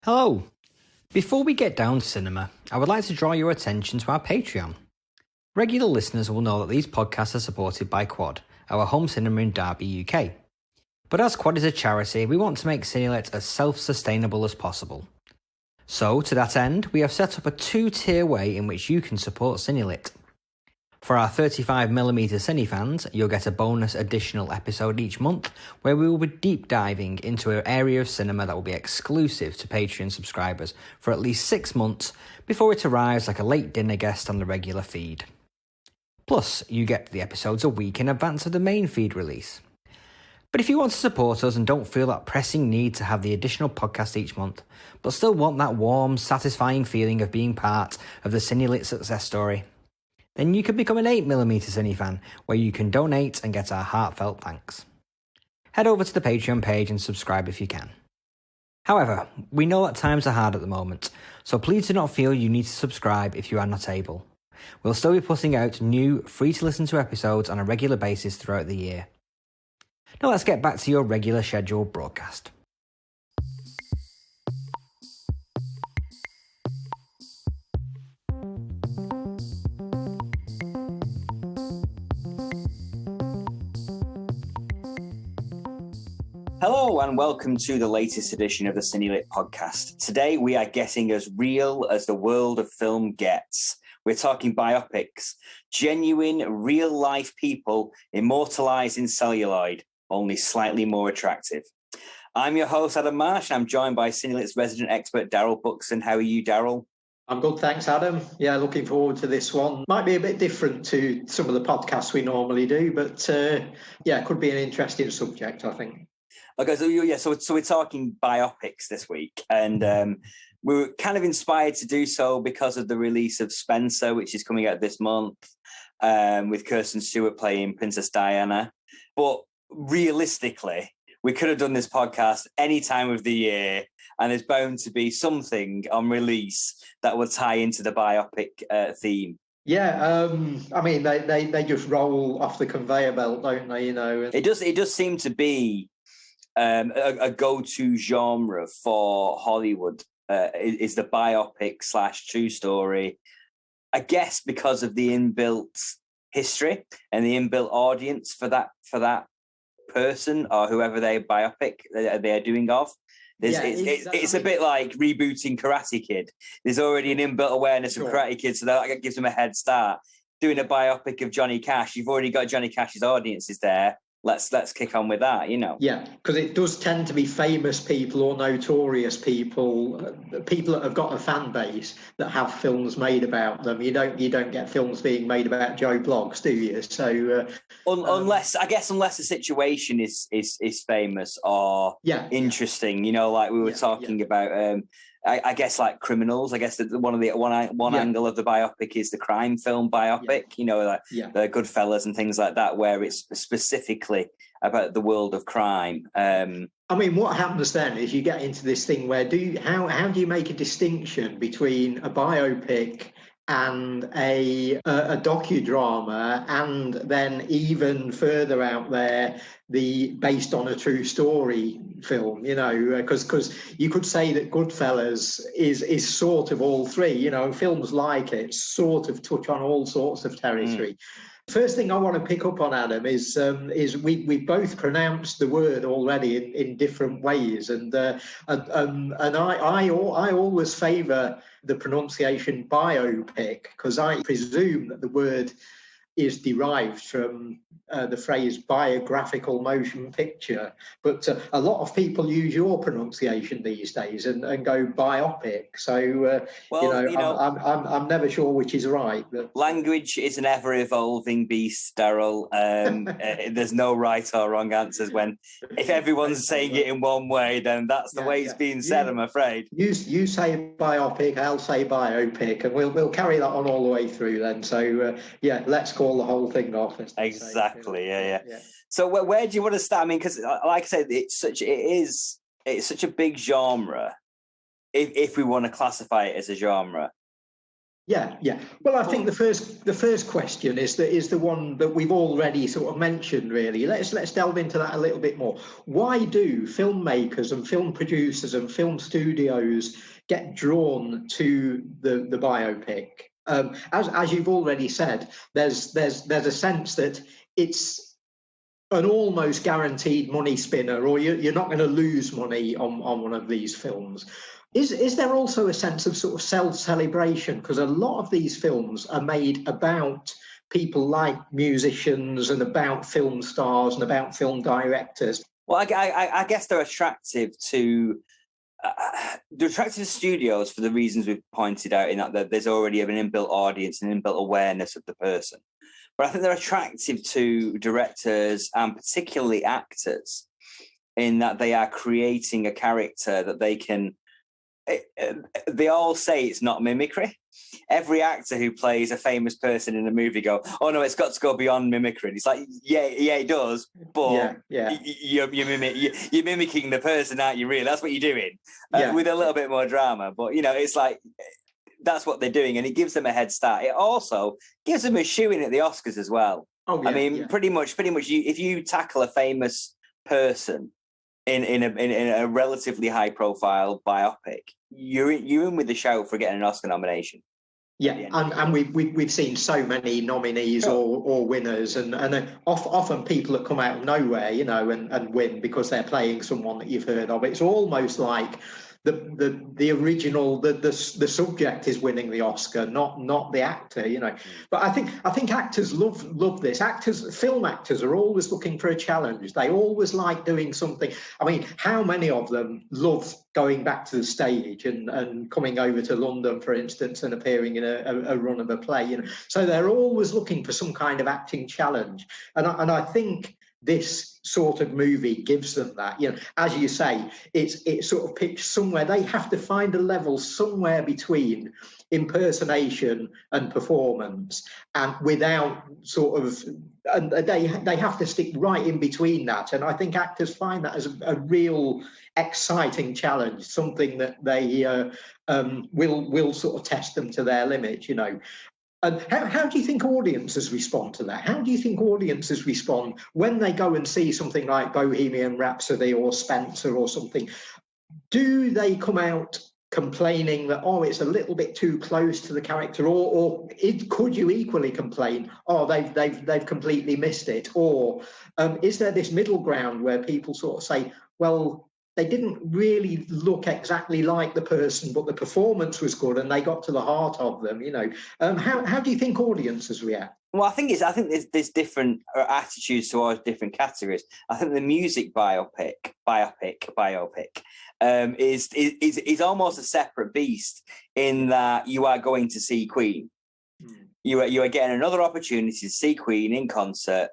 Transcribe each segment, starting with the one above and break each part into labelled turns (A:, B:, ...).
A: Hello! Before we get down to cinema, I would like to draw your attention to our Patreon. Regular listeners will know that these podcasts are supported by Quad, our home cinema in Derby, UK. But as Quad is a charity, we want to make Cinelit as self-sustainable as possible. So, to that end, we have set up a two-tier way in which you can support Cinelit. For our 35mm Cine fans, you'll get a bonus additional episode each month where we will be deep diving into an area of cinema that will be exclusive to Patreon subscribers for at least 6 months before it arrives like a late dinner guest on the regular feed. Plus, you get the episodes a week in advance of the main feed release. But if you want to support us and don't feel that pressing need to have the additional podcast each month, but still want that warm, satisfying feeling of being part of the Cinelit success story, then you can become an 8mm Cine fan, where you can donate and get our heartfelt thanks. Head over to the Patreon page and subscribe if you can. However, we know that times are hard at the moment, so please do not feel you need to subscribe if you are not able. We'll still be putting out new, free-to-listen-to episodes on a regular basis throughout the year. Now let's get back to your regular scheduled broadcast. Hello and welcome to the latest edition of the Cinelit podcast. Today we are getting as real as the world of film gets. We're talking biopics, genuine, real-life people immortalised in celluloid, only slightly more attractive. I'm your host, Adam Marsh. I'm joined by Cinelit's resident expert, Daryl Buxton. How are you, Daryl?
B: I'm good, thanks, Adam. Yeah, looking forward to this one. Might be a bit different to some of the podcasts we normally do, but yeah, could be an interesting subject, I think.
A: Okay, so we're talking biopics this week, and we were kind of inspired to do so because of the release of Spencer, which is coming out this month, with Kirsten Stewart playing Princess Diana. But realistically, we could have done this podcast any time of the year, and there's bound to be something on release that will tie into the biopic theme.
B: Yeah, I mean, they just roll off the conveyor belt, don't they? You know,
A: it does seem to be a go-to genre for Hollywood. Is the biopic / true story, I guess, because of the inbuilt history and the inbuilt audience for that person or whoever their biopic they're doing of. It's a bit like rebooting Karate Kid. There's already an inbuilt awareness of Karate Kid, so that gives them a head start. Doing a biopic of Johnny Cash, you've already got Johnny Cash's audiences there. Let's kick on with that, you know.
B: Yeah, because it does tend to be famous people or notorious people, people that have got a fan base that have films made about them. You don't get films being made about Joe Bloggs, do you? So
A: unless the situation is famous or interesting, you know, like we were talking about. I guess like Criminals. I guess that one angle of the biopic is the crime film biopic. You know, like the Goodfellas and things like that, where it's specifically about the world of crime.
B: I mean, what happens then is you get into this thing where how do you make a distinction between a biopic and a docudrama, and then even further out there, the based on a true story film, you know, because you could say that Goodfellas is sort of all three, you know, films like it sort of touch on all sorts of territory. First thing I want to pick up on, Adam, is we both pronounced the word already in different ways, and I always favour the pronunciation biopic, because I presume that the word is derived from the phrase biographical motion picture, but a lot of people use your pronunciation these days and go biopic. So I'm never sure which is right. But
A: language is an ever-evolving beast, Daryl. There's no right or wrong answers. If everyone's saying it in one way, then that's the way it's being said. I'm afraid.
B: You say biopic, I'll say biopic, and we'll carry that on all the way through then. So let's call the whole thing off.
A: Exactly. Yeah. So where do you want to start? I mean, because like I said, it's such a big genre. If we want to classify it as a genre,
B: Yeah. Well, I think the first question is the one that we've already sort of mentioned. Really, let's delve into that a little bit more. Why do filmmakers and film producers and film studios get drawn to the biopic? As you've already said, there's a sense that it's an almost guaranteed money spinner, or you're not going to lose money on one of these films. Is there also a sense of sort of self-celebration? Because a lot of these films are made about people like musicians and about film stars and about film directors.
C: Well, I guess they're attractive to studios for the reasons we've pointed out, in that there's already an inbuilt audience and inbuilt awareness of the person. But I think they're attractive to directors and particularly actors in that they are creating a character that they can... They all say it's not mimicry. Every actor who plays a famous person in a movie go, oh no, it's got to go beyond mimicry. It's like, yeah, it does, but you're mimicking the person, aren't you? Really, that's what you're doing, with a little bit more drama. But it's like, that's what they're doing, and it gives them a head start. It also gives them a shoe in at the Oscars as well. Pretty much. If you tackle a famous person in a relatively high profile biopic, you're in with the shout for getting an Oscar nomination.
B: Yeah, and we've seen so many nominees or winners, and often people that come out of nowhere, and win because they're playing someone that you've heard of. It's almost like the original, the subject is winning the Oscar, not the actor, But I think actors love this. Film actors are always looking for a challenge. They always like doing something. I mean, how many of them love going back to the stage and coming over to London, for instance, and appearing in a run of a play? So they're always looking for some kind of acting challenge, and I think this sort of movie gives them that. As you say, it's sort of pitched somewhere. They have to find a level somewhere between impersonation and performance, and without sort of, and they have to stick right in between that. And I think actors find that as a real exciting challenge, something that they will sort of test them to their limit. And how do you think audiences respond to that? How do you think audiences respond when they go and see something like Bohemian Rhapsody or Spencer or something? Do they come out complaining that, oh, it's a little bit too close to the character, or could you equally complain, oh, they've completely missed it? Or is there this middle ground where people sort of say, well, they didn't really look exactly like the person, but the performance was good and they got to the heart of them, How do you think audiences react?
C: Well, I think there's different attitudes towards different categories. I think the music biopic is almost a separate beast, in that you are going to see Queen. You are getting another opportunity to see Queen in concert,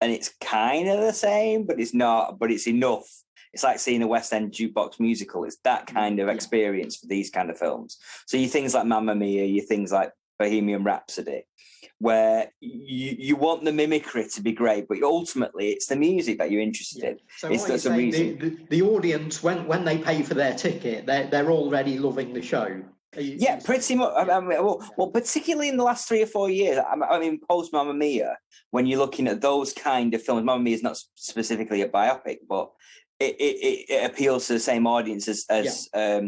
C: and it's kind of the same, but it's not. But it's enough. It's like seeing a West End jukebox musical. It's that kind of experience for these kind of films. So you things like Mamma Mia, you things like Bohemian Rhapsody, where you want the mimicry to be great, but ultimately it's the music that you're interested in.
B: So that's the reason. The audience, when they pay for their ticket, they're already loving the show.
C: Pretty much. Well, particularly in the last 3 or 4 years. I mean, post Mamma Mia, when you're looking at those kind of films, Mamma Mia is not specifically a biopic, but it appeals to the same audience as
B: a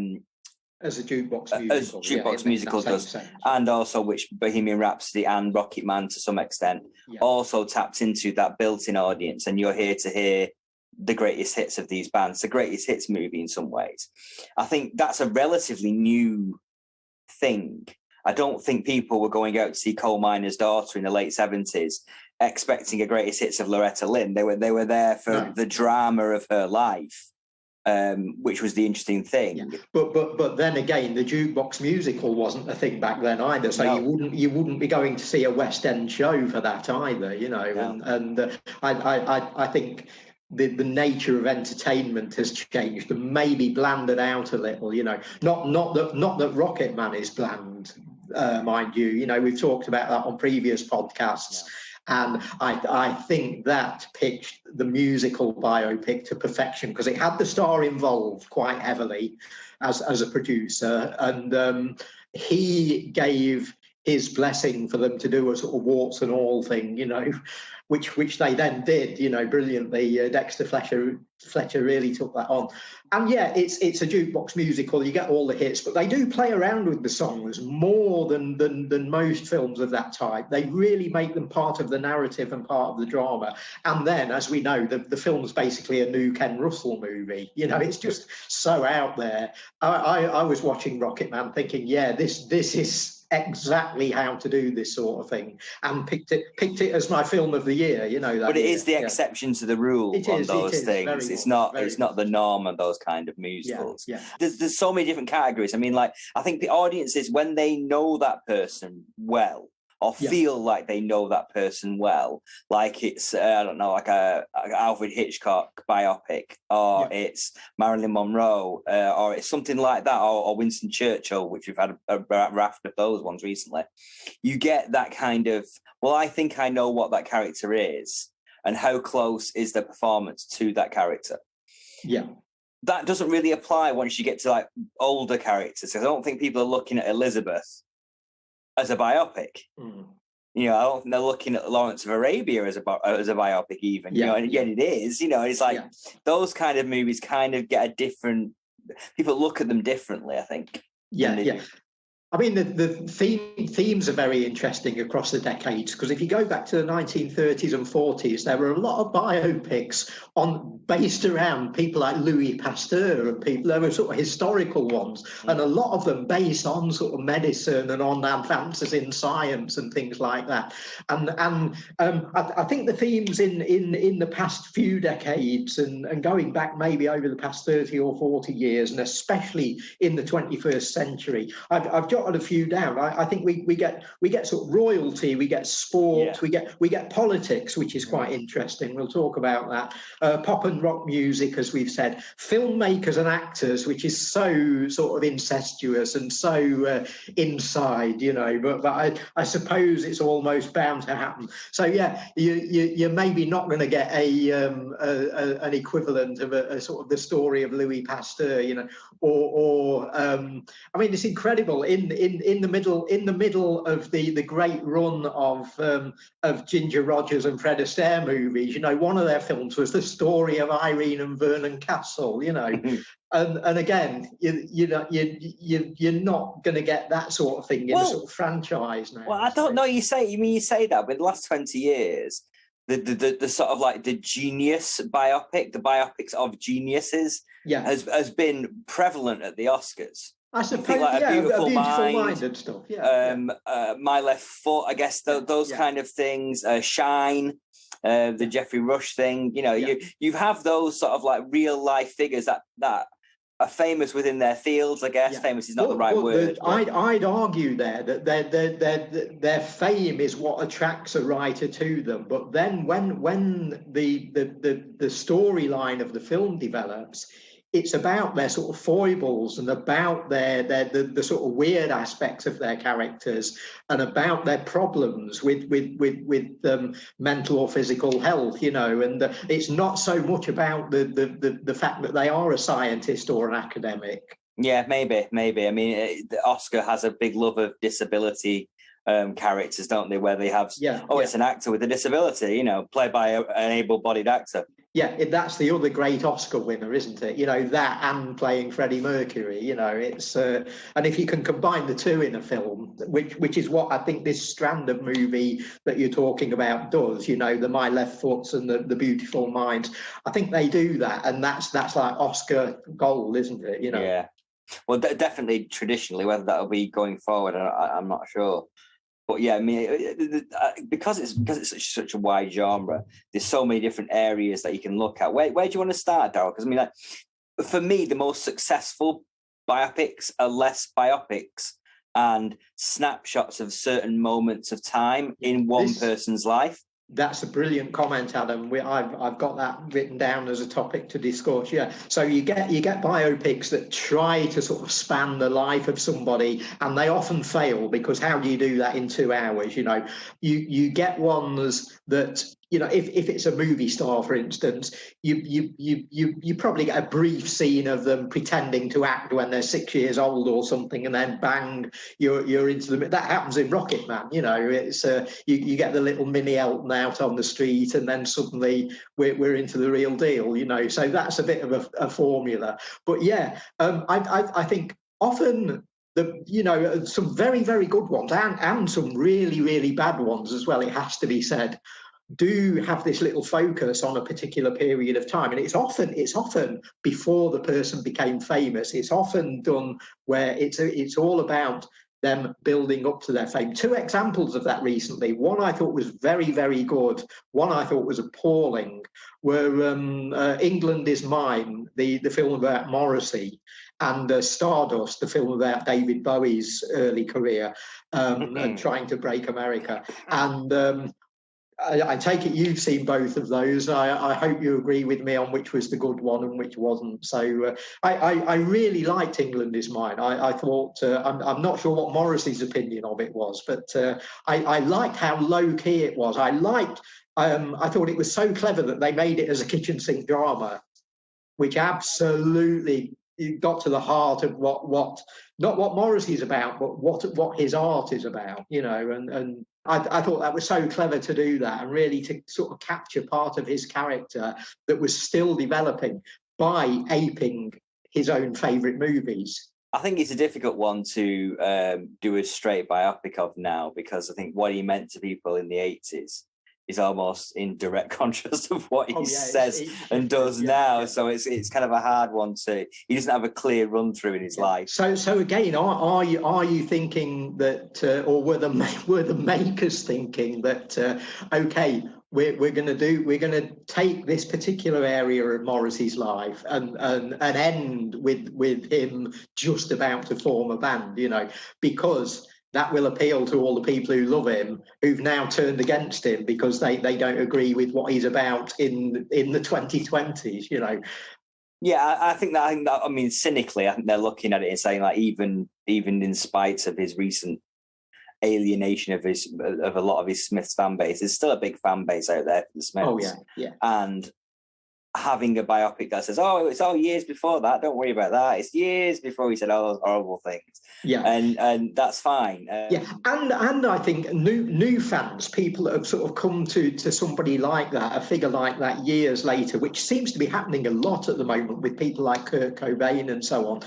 B: jukebox musical,
C: does, and also which Bohemian Rhapsody and Rocket Man to some extent also tapped into that built-in audience, and you're here to hear the greatest hits of these bands, the greatest hits movie in some ways. I think that's a relatively new thing. I don't think people were going out to see Coal Miner's Daughter in the late 70s expecting a greatest hits of Loretta Lynn. They were there for the drama of her life, which was the interesting thing.
B: Yeah. But then again, the jukebox musical wasn't a thing back then either. So you wouldn't be going to see a West End show for that either, No. And I think the nature of entertainment has changed and maybe blanded out a little, Not that Rocket Man is bland, mind you. We've talked about that on previous podcasts. Yeah. And I think that pitched the musical biopic to perfection, because it had the star involved quite heavily as a producer, and he gave his blessing for them to do a sort of warts and all thing, which they then did, brilliantly. Dexter Fletcher really took that on. And yeah, it's a jukebox musical. You get all the hits, but they do play around with the songs more than most films of that type. They really make them part of the narrative and part of the drama. And then, as we know, the film's basically a new Ken Russell movie. It's just so out there. I was watching Rocketman thinking, yeah, this is exactly how to do this sort of thing, and picked it as my film of the year.
C: But it is the exception to the rule on those things. It's not the norm on those kind of musicals.
B: Yeah.
C: There's so many different categories. I mean, like, I think the audiences, when they know that person well, or feel like they know that person well, like it's I don't know, like a Alfred Hitchcock biopic, or it's Marilyn Monroe, or it's something like that, or Winston Churchill, which we've had a raft of those ones recently. You get that kind of, well, I think I know what that character is, and how close is the performance to that character. Yeah. That doesn't really apply once you get to like older characters. I don't think people are looking at Elizabeth as a biopic. I don't think they're looking at Lawrence of Arabia as a biopic even. And again, it is. It's like those kind of movies kind of get a different. People look at them differently, I think.
B: Yeah. I mean, the themes are very interesting across the decades, because if you go back to the 1930s and 40s, there were a lot of biopics based around people like Louis Pasteur and people. There were sort of historical ones, and a lot of them based on sort of medicine and on advances in science and things like that. And I think the themes in the past few decades and going back maybe over the past 30 or 40 years, and especially in the 21st century, I've jotted a few down. I think we get sort of royalty, we get sport, we get politics, which is quite interesting. We'll talk about that. Pop and rock music, as we've said, filmmakers and actors, which is so sort of incestuous and so inside, but I suppose it's almost bound to happen. So yeah, you're maybe not going to get an equivalent of a sort of the story of Louis Pasteur, or I mean, it's incredible in the middle of the great run of Ginger Rogers and Fred Astaire movies. One of their films was the story of Irene and Vernon Castle. And again, you're not going to get that sort of thing in a sort of franchise now.
C: Well, I don't know. You say that, but the last 20 years, the sort of like the genius biopic, the biopics of geniuses, has been prevalent at the Oscars.
B: I suppose, like a beautiful mind and stuff.
C: My Left Foot, I guess, those kind of things. Shine, the Geoffrey Rush thing. You have those sort of like real life figures that are famous within their fields. I guess famous is not the right word.
B: I'd argue there that their fame is what attracts a writer to them. But then when the storyline of the film develops, it's about their sort of foibles and about the sort of weird aspects of their characters and about their problems with mental or physical health, and it's not so much about the fact that they are a scientist or an academic.
C: Yeah, maybe. I mean, the Oscar has a big love of disability characters, don't they? Where they have, it's an actor with a disability, played by an able-bodied actor.
B: Yeah, that's the other great Oscar winner, isn't it? That and playing Freddie Mercury. It's and if you can combine the two in a film, which is what I think this strand of movie that you're talking about does. The My Left Foots and the Beautiful Minds. I think they do that, and that's like Oscar gold, isn't it?
C: Yeah. Well, definitely traditionally, whether that'll be going forward, I'm not sure. But yeah, I mean, because it's such a wide genre, there's so many different areas that you can look at. Where do you want to start, Darryl? Because I mean, like, for me, the most successful biopics are less biopics and snapshots of certain moments of time in one person's life.
B: That's a brilliant comment, Adam. I've got that written down as a topic to discuss. Yeah. So you get biopics that try to sort of span the life of somebody, and they often fail because how do you do that in 2 hours? You get ones that if it's a movie star, for instance, you probably get a brief scene of them pretending to act when they're 6 years old or something, and then bang, you're into them. That happens in Rocket Man. It's you get the little mini Elton out on the street, and then suddenly we're into the real deal. So that's a bit of a formula. But yeah, I think often some very, very good ones and some really, really bad ones as well, it has to be said, do have this little focus on a particular period of time, and it's often before the person became famous. It's often done where it's all about them building up to their fame. 2 examples of that recently. One I thought was very, very good. One I thought was appalling. Were England Is Mine, the film about Morrissey, and Stardust, the film about David Bowie's early career and trying to break America. And I take it you've seen both of those. I hope you agree with me on which was the good one and which wasn't. So I really liked England Is Mine. I thought, I'm not sure what Morrissey's opinion of it was, but I liked how low key it was. I thought it was so clever that they made it as a kitchen sink drama, which absolutely got to the heart of what not what Morrissey's about, but what his art is about, and I thought that was so clever to do that, and really to sort of capture part of his character that was still developing by aping his own favourite movies.
C: I think it's a difficult one to do a straight biopic of now, because I think what he meant to people in the 80s is almost in direct contrast of what he says and does now. Yeah. So it's kind of a hard one to. He doesn't have a clear run through in his life.
B: So again, are you thinking that, or were the makers thinking that? Okay, we're going to take this particular area of Morrissey's life and end with him just about to form a band, because that will appeal to all the people who love him, who've now turned against him because they don't agree with what he's about in the 2020s,
C: Yeah, I think that. I mean, cynically, I think they're looking at it and saying, like, even in spite of his recent alienation of a lot of his Smiths fan base, there's still a big fan base out there for the Smiths.
B: Oh yeah.
C: And having a biopic that says, "Oh, it's all years before that. Don't worry about that. It's years before he said all those horrible things."
B: Yeah,
C: and that's fine.
B: Yeah, and I think new fans, people that have sort of come to somebody like that, a figure like that, years later, which seems to be happening a lot at the moment with people like Kurt Cobain and so on.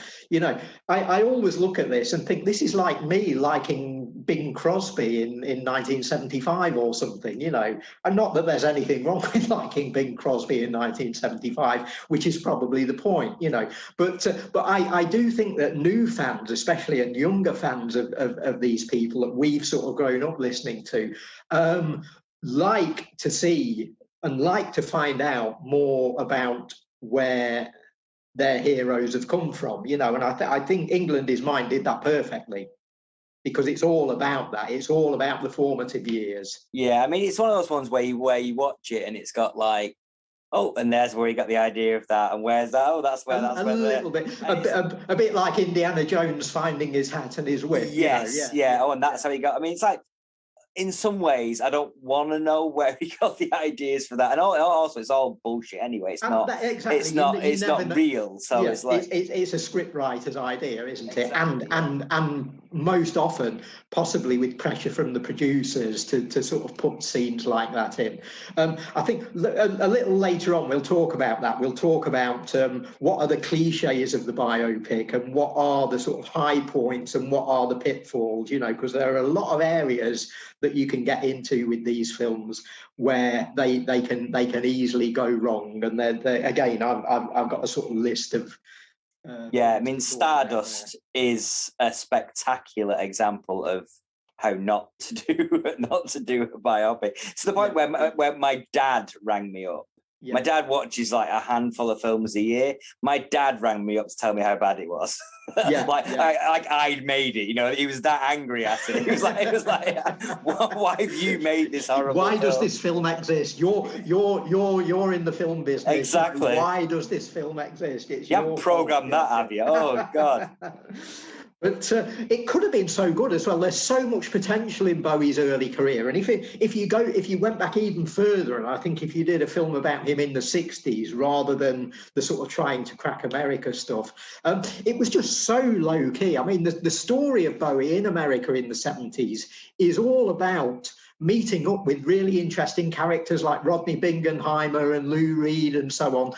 B: I always look at this and think this is like me liking Bing Crosby in 1975 or something. And not that there's anything wrong with liking Bing Crosby in 1975, which is probably the point. But I do think that new fans, especially, and younger fans of these people that we've sort of grown up listening to, like to see and like to find out more about where their heroes have come from, and I think England Is Mine did that perfectly, because it's all about that. It's all about the formative years.
C: Yeah, I mean, it's one of those ones where you watch it and it's got like, oh, and there's where he got the idea of that, and where's that? Oh, that's where.
B: A little bit, a bit like Indiana Jones finding his hat and his whip.
C: Yes, yeah. Oh, and that's how he got. I mean, it's like, in some ways, I don't want to know where he got the ideas for that, and also it's all bullshit anyway. It's not. Exactly. It's not. It's not real. So it's like
B: it's a script writer's idea, isn't it?
C: Exactly.
B: And most often, possibly with pressure from the producers to sort of put scenes like that in. I think a little later on we'll talk about that. We'll talk about what are the cliches of the biopic and what are the sort of high points and what are the pitfalls. Because there are a lot of areas that you can get into with these films where they can easily go wrong. And again, I've got a sort of list of.
C: I mean, Stardust is a spectacular example of how not to do a biopic. To the point where my dad rang me up. Yeah. My dad watches like a handful of films a year. My dad rang me up to tell me how bad it was. I'd made it. He was that angry at it. He was like, why have you made this horrible?
B: Why does this film exist? You're in the film business.
C: Exactly.
B: Why does this film exist?
C: You haven't programmed that, have you? Oh God.
B: But it could have been so good as well. There's so much potential in Bowie's early career, and if you went back even further, and I think if you did a film about him in the '60s rather than the sort of trying to crack America stuff, it was just so low key. I mean, the story of Bowie in America in the '70s is all about meeting up with really interesting characters like Rodney Bingenheimer and Lou Reed and so on,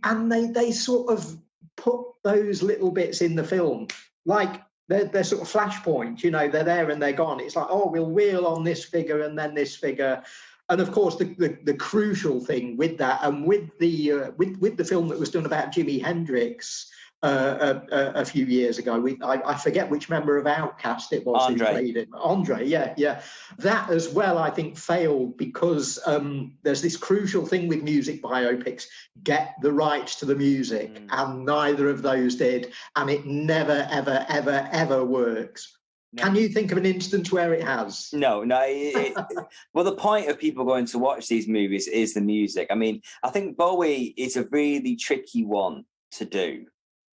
B: and they sort of put those little bits in the film. Like they're sort of flashpoints, they're there and they're gone. It's like, oh, we'll wheel on this figure and then this figure. And of course, the crucial thing with that, and with the film that was done about Jimi Hendrix a few years ago, I forget which member of Outkast it was who played it. Andre, yeah. That as well, I think, failed because there's this crucial thing with music biopics: get the rights to the music, and neither of those did, and it never, ever, ever, ever works. No. Can you think of an instance where it has?
C: No. Well, the point of people going to watch these movies is the music. I mean, I think Bowie is a really tricky one to do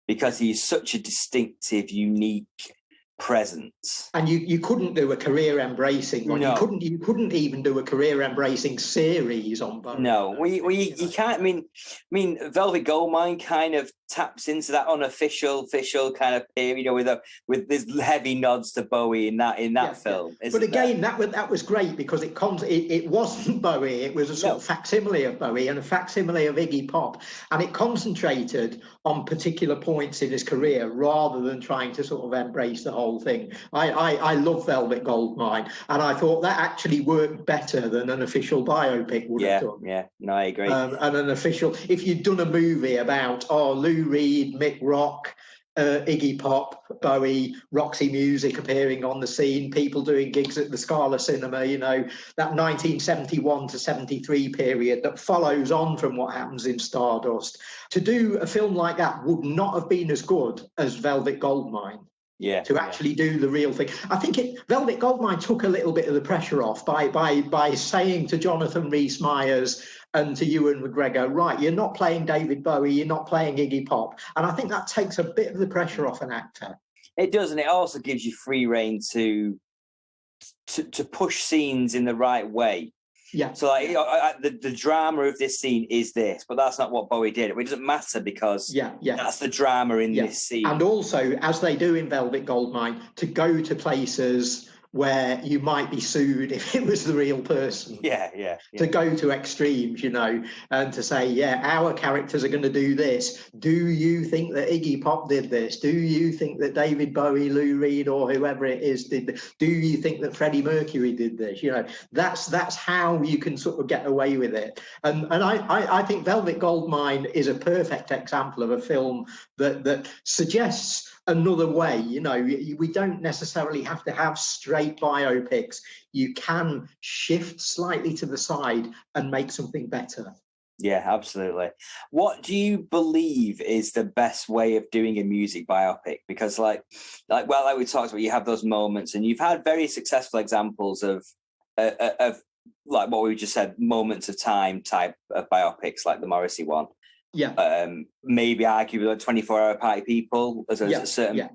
C: because he's such a distinctive, unique presence.
B: And you couldn't do a career embracing one. No. You couldn't even do a career embracing series on Bowie.
C: No, you can't. I mean, Velvet Goldmine kind of taps into that unofficial kind of period, with this heavy nods to Bowie in that film.
B: But again, that was great because it wasn't Bowie. It was a sort of facsimile of Bowie and a facsimile of Iggy Pop, and it concentrated on particular points in his career rather than trying to sort of embrace the whole thing. I love Velvet Goldmine, and I thought that actually worked better than an official biopic would have done.
C: Yeah, no, I agree.
B: And an official, if you'd done a movie about Lou Reed, Mick Rock, Iggy Pop, Bowie, Roxy Music appearing on the scene, people doing gigs at the Scala Cinema, that 1971 to 73 period that follows on from what happens in Stardust. To do a film like that would not have been as good as Velvet Goldmine.
C: Yeah,
B: to actually do the real thing. I think Velvet Goldmine took a little bit of the pressure off by saying to Jonathan Rhys-Meyers and to Ewan McGregor, right, you're not playing David Bowie, you're not playing Iggy Pop. And I think that takes a bit of the pressure off an actor.
C: It does, and it also gives you free rein to push scenes in the right way.
B: Yeah.
C: So the drama of this scene is this, but that's not what Bowie did. It doesn't matter because that's the drama in this scene.
B: And also, as they do in Velvet Goldmine, to go to places where you might be sued if it was the real person.
C: Yeah.
B: To go to extremes, and to say, our characters are going to do this. Do you think that Iggy Pop did this? Do you think that David Bowie, Lou Reed, or whoever it is did this? Do you think that Freddie Mercury did this? That's how you can sort of get away with it. And I think Velvet Goldmine is a perfect example of a film that suggests another way. We don't necessarily have to have straight biopics. You can shift slightly to the side and make something better.
C: Yeah, absolutely. What do you believe is the best way of doing a music biopic? Because like we talked about, you have those moments, and you've had very successful examples of like what we just said, moments of time type of biopics, like the Morrissey one.
B: Yeah.
C: Maybe arguably like 24-hour party people as a certain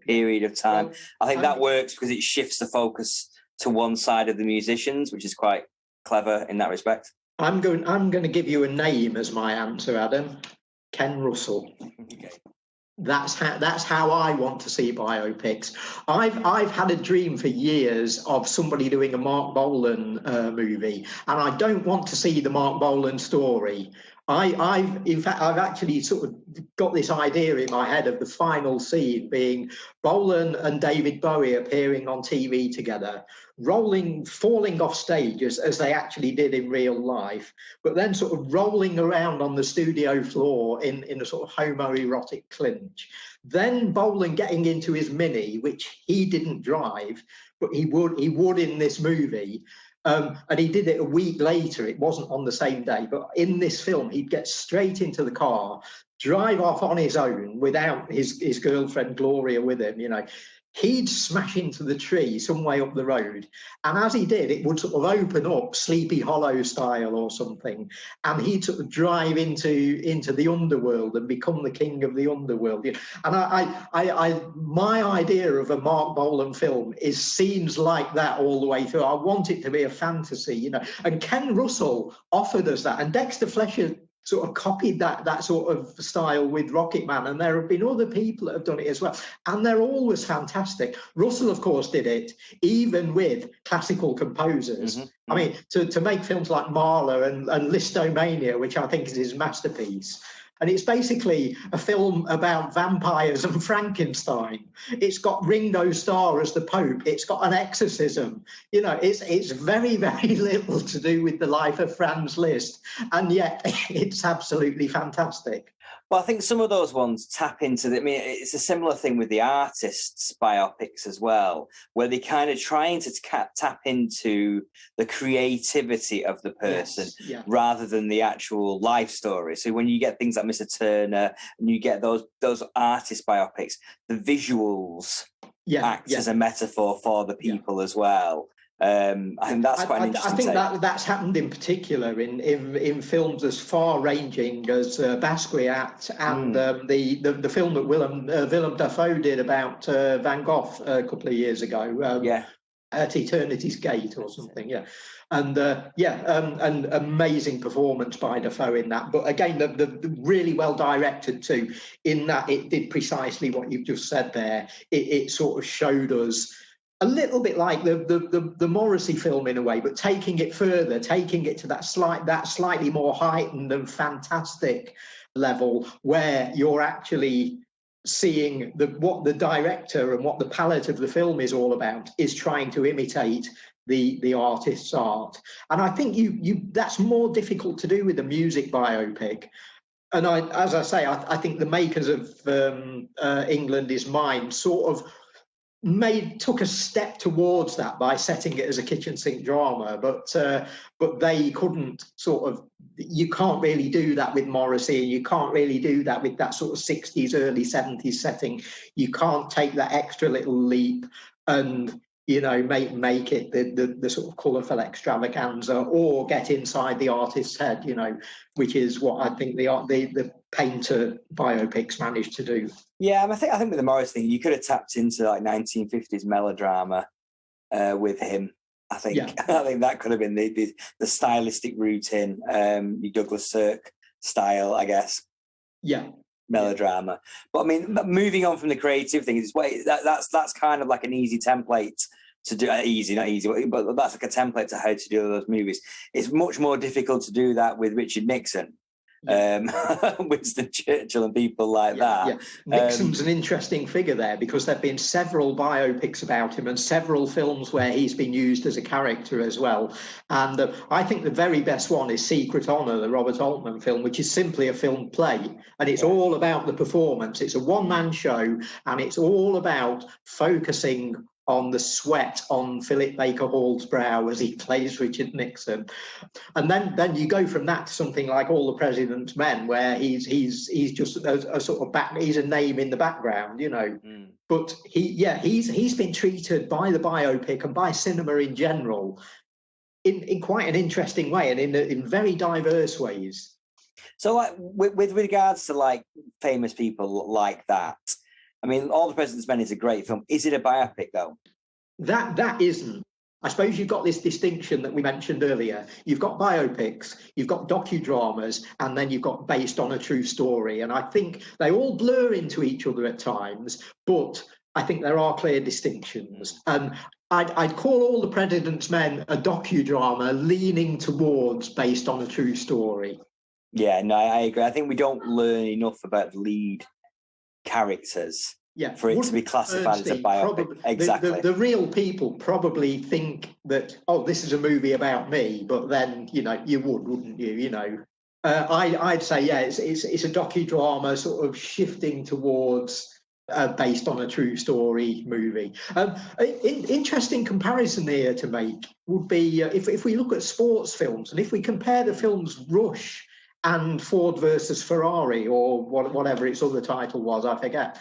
C: period of time. I think that works because it shifts the focus to one side of the musicians, which is quite clever in that respect.
B: I'm going to give you a name as my answer, Adam. Ken Russell.
C: Okay.
B: That's how I want to see biopics. I've had a dream for years of somebody doing a Mark Bolan movie, and I don't want to see the Mark Bolan story. I've actually sort of got this idea in my head of the final scene being Bolan and David Bowie appearing on TV together, falling off stage as they actually did in real life, but then sort of rolling around on the studio floor in a sort of homoerotic clinch. Then Bolan getting into his Mini, which he didn't drive, but he would in this movie. And he did it a week later. It wasn't on the same day, but in this film, he'd get straight into the car, drive off on his own without his girlfriend Gloria with him, he'd smash into the tree some way up the road. And as he did, it would sort of open up Sleepy Hollow style or something. And he'd sort of drive into the underworld and become the king of the underworld. And my idea of a Mark Bolan film is scenes like that all the way through. I want it to be a fantasy, you know. And Ken Russell offered us that. And Dexter Fletcher sort of copied that sort of style with Rocket Man, and there have been other people that have done it as well, and they're always fantastic. Russell, of course, did it even with classical composers. Mm-hmm. I mean, to make films like Mahler and Listomania, which I think is his masterpiece. And it's basically a film about vampires and Frankenstein. It's got Ringo Starr as the Pope. It's got an exorcism. You know, it's very, very little to do with the life of Franz Liszt. And yet it's absolutely fantastic.
C: Well, I think some of those ones tap into I mean, it's a similar thing with the artists' biopics as well, where they're kind of trying to tap into the creativity of the person rather than the actual life story. So when you get things like Mr. Turner and you get those artist biopics, the visuals act as a metaphor for the people as well. I think that's quite interesting.
B: I think that's happened in particular in films as far-ranging as Basquiat and the film that Willem Dafoe did about Van Gogh a couple of years ago. At Eternity's Gate or something. And an amazing performance by Dafoe in that. But again, the really well directed too. In that, it did precisely what you've just said there. It sort of showed us a little bit like the Morrissey film in a way, but taking it further, taking it to that slightly more heightened and fantastic level where you're actually seeing what the director and what the palette of the film is all about is trying to imitate the artist's art. And I think that's more difficult to do with a music biopic. And as I say, I think the makers of England Is Mine sort of took a step towards that by setting it as a kitchen sink drama, but they couldn't you can't really do that with Morrissey, and you can't really do that with that sort of 60s, early 70s setting. You can't take that extra little leap and, you know, make it the sort of colourful extravaganza, or get inside the artist's head, you know, which is what I think the Painter biopics managed to do.
C: Yeah, I think with the Morris thing, you could have tapped into like 1950s melodrama with him. I think that could have been the stylistic route in Douglas Sirk style, I guess.
B: Yeah.
C: Melodrama. But I mean, moving on from the creative thing, that's kind of like an easy template to do. Not easy, but that's like a template to how to do those movies. It's much more difficult to do that with Richard Nixon. Winston Churchill and people like that.
B: Nixon's an interesting figure there, because there have been several biopics about him and several films where he's been used as a character as well. And I think the very best one is Secret Honor, the Robert Altman film, which is simply a film play, and it's all about the performance. It's a one-man show, and it's all about focusing on the sweat on Philip Baker Hall's brow as he plays Richard Nixon. And then you go from that to something like All the President's Men, where he's just a sort of he's a name in the background, you know. But he's been treated by the biopic and by cinema in general in quite an interesting way, and in very diverse ways.
C: So like with regards to like famous people like that, I mean, All the President's Men is a great film. Is it a biopic, though?
B: That isn't. I suppose you've got this distinction that we mentioned earlier. You've got biopics, you've got docudramas, and then you've got based on a true story. And I think they all blur into each other at times, but I think there are clear distinctions. I'd call All the President's Men a docudrama leaning towards based on a true story.
C: Yeah, no, I agree. I think we don't learn enough about the lead characters for it to be classified as a biopic. Exactly.
B: The real people probably think that, this is a movie about me, but then, you know, wouldn't you, you know? I'd say, it's a docudrama sort of shifting towards based on a true story movie. Interesting comparison here to make would be if we look at sports films, and if we compare the films Rush and Ford versus Ferrari, or whatever its other title was, I forget.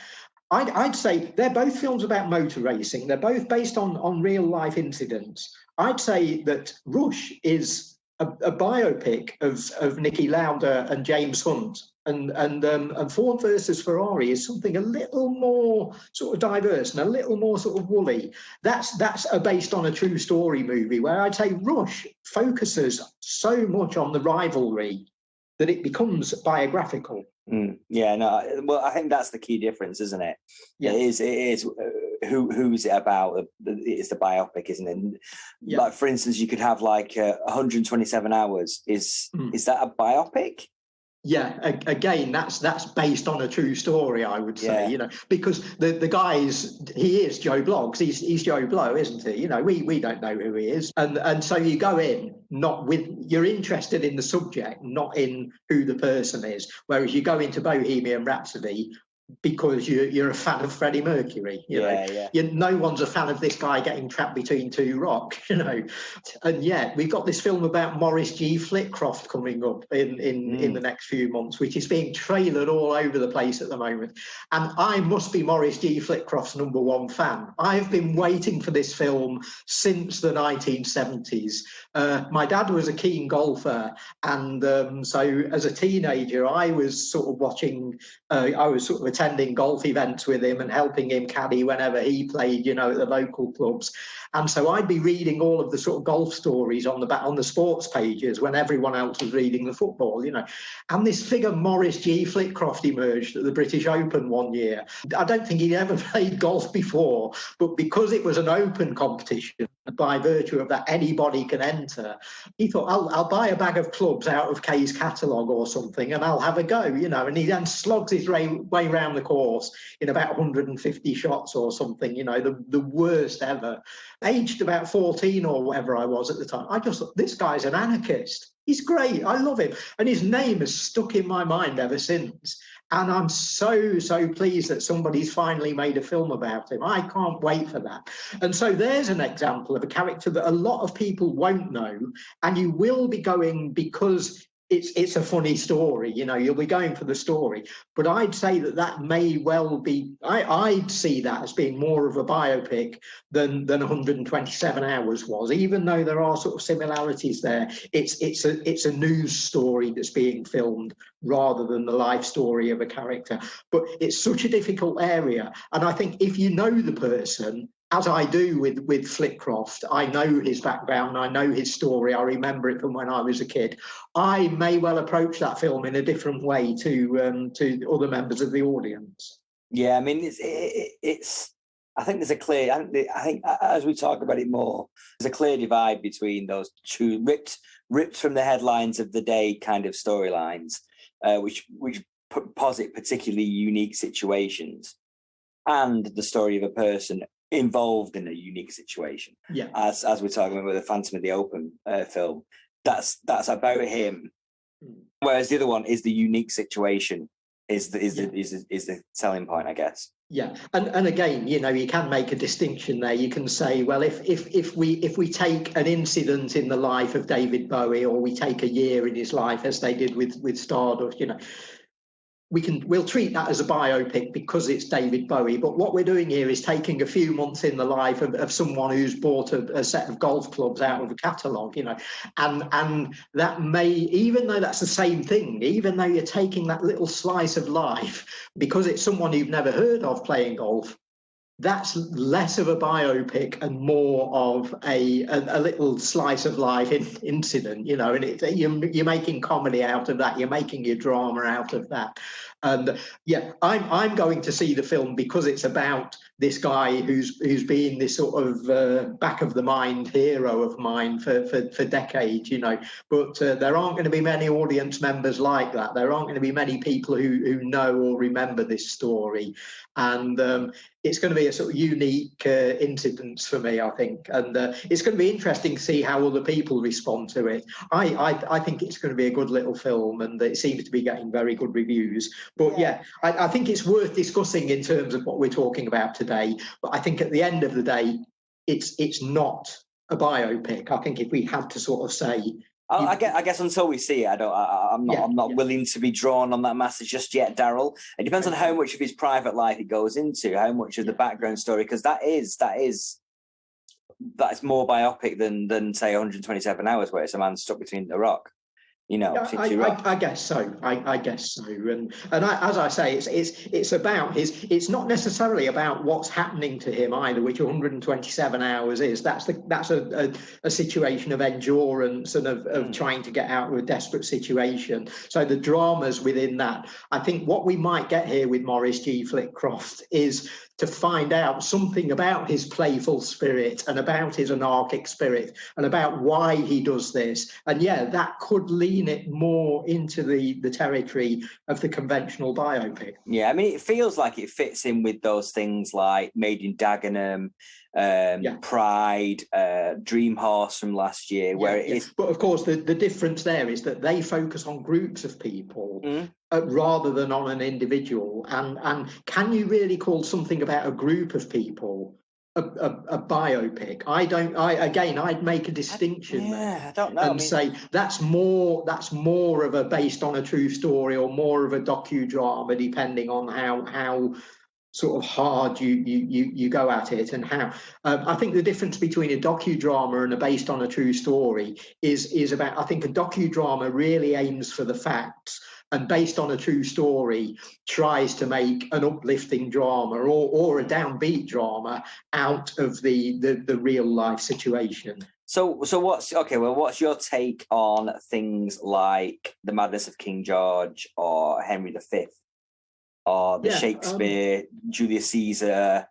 B: I'd say they're both films about motor racing. They're both based on real life incidents. I'd say that Rush is a biopic of Niki Lauda and James Hunt, and Ford versus Ferrari is something a little more sort of diverse and a little more sort of woolly. That's based on a true story movie, where I'd say Rush focuses so much on the rivalry that it becomes biographical.
C: Yeah, no. Well, I think that's the key difference, isn't it?
B: Yeah.
C: It is. Who's it about? It's the biopic, isn't it?
B: Yeah.
C: Like, for instance, you could have like 127 hours. Is that a biopic?
B: Yeah, again, that's based on a true story, I would say,
C: Yeah.
B: because the guy he is Joe Bloggs, he's Joe Blow, isn't he? We don't know who he is, and so you go in you're interested in the subject, not in who the person is. Whereas you go into Bohemian Rhapsody because you're a fan of Freddie Mercury, no one's a fan of this guy getting trapped between two rocks, And yet we've got this film about Maurice G. Flitcroft coming up in the next few months, which is being trailered all over the place at the moment. And I must be Maurice G. Flitcroft's #1 fan. I've been waiting for this film since the 1970s. My dad was a keen golfer, and so as a teenager, I was sort of watching. I was sort of attending golf events with him and helping him caddy whenever he played, at the local clubs. And so I'd be reading all of the sort of golf stories on the sports pages when everyone else was reading the football, And this figure, Maurice G. Flitcroft, emerged at the British Open one year. I don't think he'd ever played golf before, but because it was an open competition, by virtue of that anybody can enter, he thought, I'll buy a bag of clubs out of Kay's catalogue or something and I'll have a go, And he then slogs his way around the course in about 150 shots or something, the worst ever. Aged about 14 or whatever I was at the time, I just thought, this guy's an anarchist. He's great. I love him. And his name has stuck in my mind ever since. And I'm so pleased that somebody's finally made a film about him. I can't wait for that. And so there's an example of a character that a lot of people won't know, and you will be going because it's a funny story, you'll be going for the story. But I'd say that may well be, I'd see that as being more of a biopic than 127 Hours was, even though there are sort of similarities there. It's a news story that's being filmed rather than the life story of a character. But it's such a difficult area. And I think if you know the person, as I do with Flitcroft, I know his background, I know his story, I remember it from when I was a kid. I may well approach that film in a different way to other members of the audience.
C: Yeah, I mean, it's. I think there's a clear. I think as we talk about it more, there's a clear divide between those two ripped from the headlines of the day kind of storylines, which posit particularly unique situations, and the story of a person involved in a unique situation.
B: Yeah.
C: As we're talking about the Phantom of the Open film, that's about him. Whereas the other one is the unique situation is the selling point, I guess.
B: Yeah, and again, you can make a distinction there. You can say, well, if we take an incident in the life of David Bowie, or we take a year in his life, as they did with Stardust, we'll treat that as a biopic because it's David Bowie. But what we're doing here is taking a few months in the life of someone who's bought a set of golf clubs out of a catalogue, and that may, even though that's the same thing, even though you're taking that little slice of life, because it's someone you've never heard of playing golf, that's less of a biopic and more of a little slice of life incident, and you're making comedy out of that, you're making your drama out of that. And I'm going to see the film because it's about this guy who's been this sort of back of the mind hero of mine for decades, but there aren't going to be many audience members like that. There aren't going to be many people who know or remember this story, and it's going to be a sort of unique incident for me, I think, and it's going to be interesting to see how other people respond to it. I think it's going to be a good little film, and it seems to be getting very good reviews. But I think it's worth discussing in terms of what we're talking about today. But I think at the end of the day, it's not a biopic. I think if we had to sort of say
C: I guess until we see it, I'm not willing to be drawn on that message just yet, Daryl. It depends on how much of his private life it goes into, how much of the background story, because that's more biopic than say 127 hours, where it's a man stuck between a rock.
B: I guess so. I guess so. And as I say, it's about it's not necessarily about what's happening to him either, which 127 hours is. That's a situation of endurance and of trying to get out of a desperate situation. So the dramas within that, I think what we might get here with Maurice G. Flitcroft is to find out something about his playful spirit and about his anarchic spirit and about why he does this. And that could lean it more into the territory of the conventional biopic.
C: Yeah, I mean, it feels like it fits in with those things like Made in Dagenham, Pride, Dream Horse from last year, where it is.
B: But of course, the difference there is that they focus on groups of people rather than on an individual. And can you really call something about a group of people a biopic? I'd make a distinction there.
C: I don't know.
B: And say that's more of a based on a true story or more of a docudrama, depending on how sort of hard you go at it and how I think the difference between a docudrama and a based on a true story is about, I think a docudrama really aims for the facts, and based on a true story tries to make an uplifting drama or a downbeat drama out of the real life situation.
C: So what's your take on things like The Madness of King George or Henry V or the Shakespeare, Julius Caesar,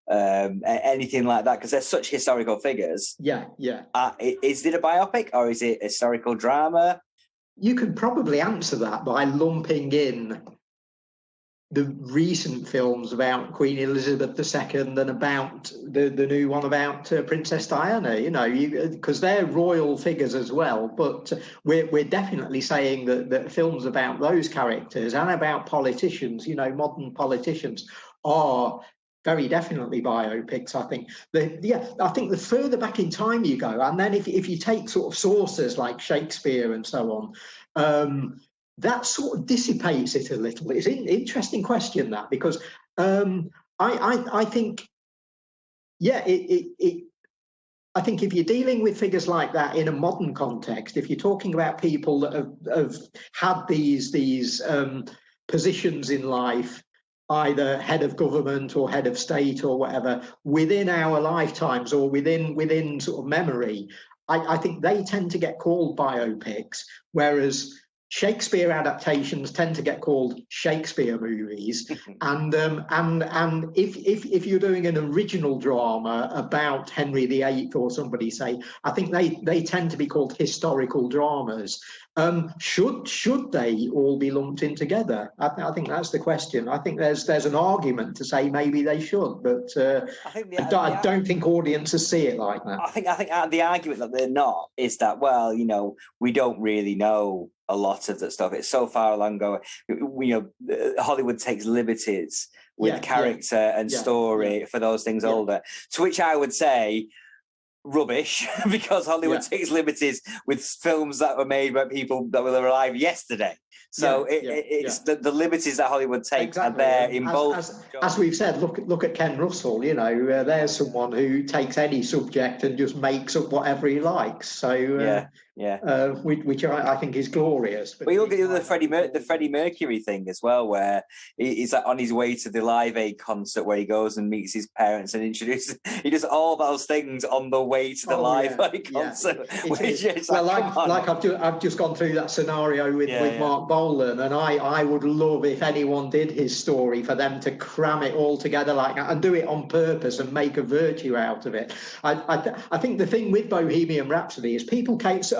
C: anything like that? Because they're such historical figures. Is it a biopic or is it a historical drama?
B: You could probably answer that by lumping in the recent films about Queen Elizabeth II and about the new one about Princess Diana, because they're royal figures as well. But we're definitely saying that films about those characters and about politicians, modern politicians, are very definitely biopics. I think I think the further back in time you go, and then if you take sort of sources like Shakespeare and so on, that sort of dissipates it a little. It's an interesting question, that, because I think I think if you're dealing with figures like that in a modern context, if you're talking about people that have had these positions in life, either head of government or head of state or whatever, within our lifetimes or within sort of memory, I think they tend to get called biopics, whereas Shakespeare adaptations tend to get called Shakespeare movies, and if you're doing an original drama about Henry VIII or somebody, say, I think they tend to be called historical dramas. Should they all be lumped in together? I think that's the question. I think there's an argument to say maybe they should, but I don't think audiences see it like that.
C: I think the argument that they're not is that, well, we don't really know a lot of that stuff. It's so far along going. Hollywood takes liberties with character and story for those things older. To which I would say, rubbish, because Hollywood takes liberties with films that were made by people that were alive yesterday. So it's the liberties that Hollywood takes are there in both.
B: As we've said, look at Ken Russell. There's someone who takes any subject and just makes up whatever he likes. So which I think is glorious. But
C: you look at the Freddie Mercury thing as well, where he's on his way to the Live Aid concert, where he goes and meets his parents and introduces. He does all those things on the way to the Live Aid concert.
B: I've just gone through that scenario with Mark Bolan, and I would love, if anyone did his story, for them to cram it all together like that and do it on purpose and make a virtue out of it. I think the thing with Bohemian Rhapsody is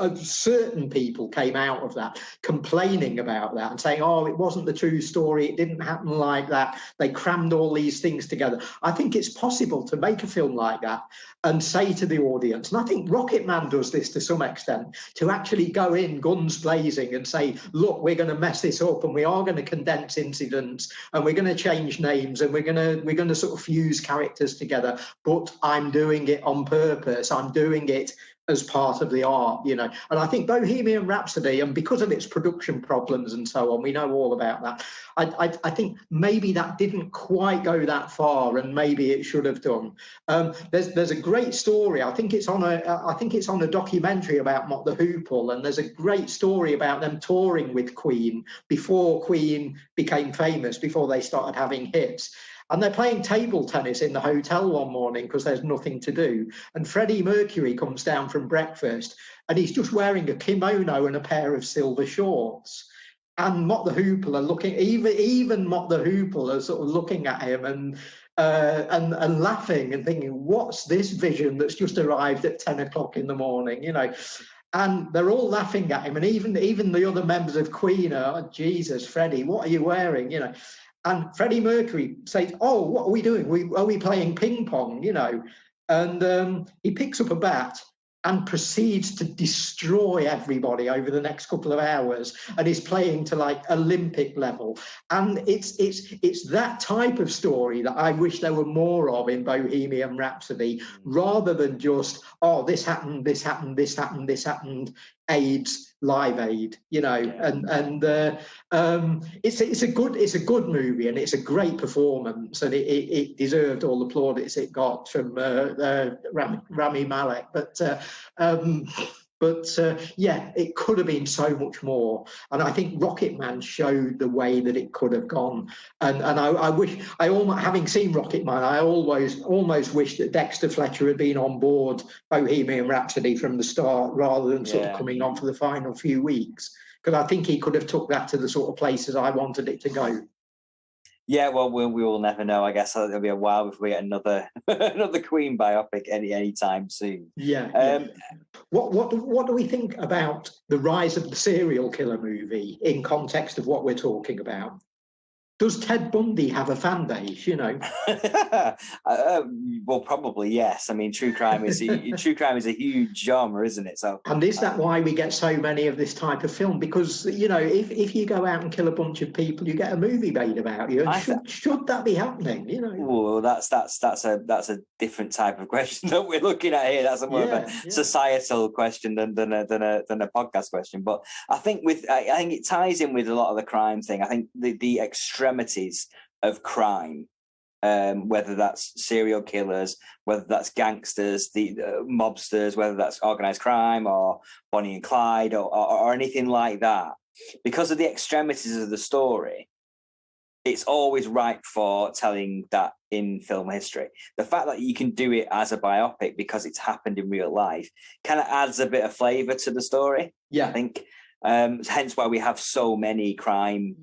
B: certain people came out of that complaining about that and saying, oh, it wasn't the true story, it didn't happen like that, they crammed all these things together. I think it's possible to make a film like that and say to the audience, and I think Rocket Man does this to some extent, to actually go in guns blazing and say, look, we're going to mess this up and we are going to condense incidents and we're going to change names and we're going to sort of fuse characters together, but I'm doing it on purpose. I'm doing it as part of the art, you know. And I think Bohemian Rhapsody, and because of its production problems and so on, we know all about that. I think maybe that didn't quite go that far, and maybe it should have done. There's a great story. I think it's on a documentary about Mott the Hoople, and there's a great story about them touring with Queen before Queen became famous, before they started having hits. And they're playing table tennis in the hotel one morning because there's nothing to do. And Freddie Mercury comes down from breakfast and he's just wearing a kimono and a pair of silver shorts. And Mott the Hoople are looking, even Mott the Hoople are sort of looking at him and laughing and thinking, what's this vision that's just arrived at 10 o'clock in the morning, you know? And they're all laughing at him. And even the other members of Queen are, oh, Jesus, Freddie, what are you wearing, you know? And Freddie Mercury says, oh, what are we doing? Are we playing ping pong, you know? And he picks up a bat and proceeds to destroy everybody over the next couple of hours, and is playing to like Olympic level. And it's that type of story that I wish there were more of in Bohemian Rhapsody, rather than just, oh, this happened, this happened, this happened, this happened, AIDS, Live Aid, you know. Yeah. And it's a good movie, and it's a great performance, and it deserved all the plaudits it got from Rami Malek. But yeah, it could have been so much more. And I think Rocket Man showed the way that it could have gone. And I wish, having seen Rocket Man, I almost wish that Dexter Fletcher had been on board Bohemian Rhapsody from the start, rather than sort of coming on for the final few weeks. Because I think he could have took that to the sort of places I wanted it to go.
C: Yeah, well, we will never know. I guess it'll be a while before we get another Queen biopic any time soon.
B: Yeah. What do we think about the rise of the serial killer movie in context of what we're talking about? Does Ted Bundy have a fan base, you know?
C: Well, probably, yes. I mean, true crime is a huge genre, isn't it? So,
B: and is that why we get so many of this type of film? Because, you know, if you go out and kill a bunch of people, you get a movie made about you. And should that be happening, you know?
C: Well, that's a different type of question that we're looking at here. That's more of a societal question than a podcast question. But I think it ties in with a lot of the crime thing. I think the extremities of crime, whether that's serial killers, whether that's gangsters, the mobsters, whether that's organized crime or Bonnie and Clyde or anything like that, because of the extremities of the story, it's always ripe for telling that in film history. The fact that you can do it as a biopic because it's happened in real life kind of adds a bit of flavour to the story.
B: Yeah,
C: I think. Hence why we have so many crime.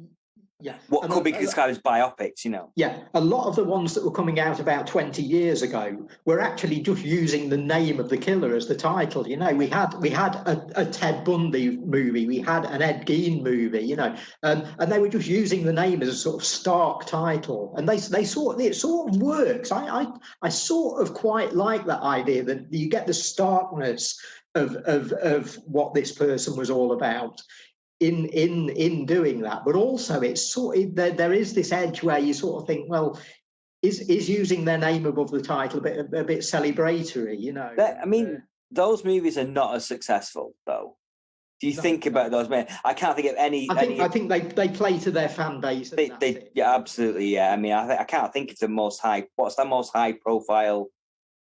B: Yeah.
C: What could be described as biopics, you know? Yeah.
B: A lot of the ones that were coming out about 20 years ago were actually just using the name of the killer as the title. You know, we had a Ted Bundy movie, we had an Ed Gein movie, you know, and they were just using the name as a sort of stark title. And it sort of works. I sort of quite like that idea that you get the starkness of what this person was all about in doing that, but also it's sort of, there is this edge where you sort of think, well, is using their name above the title a bit celebratory, you know?
C: I mean, those movies are not as successful, though. Do you think about those? I can't think of any.
B: I think they play to their fan base.
C: Yeah, absolutely. Yeah, I mean, I can't think of the most high. What's the most high profile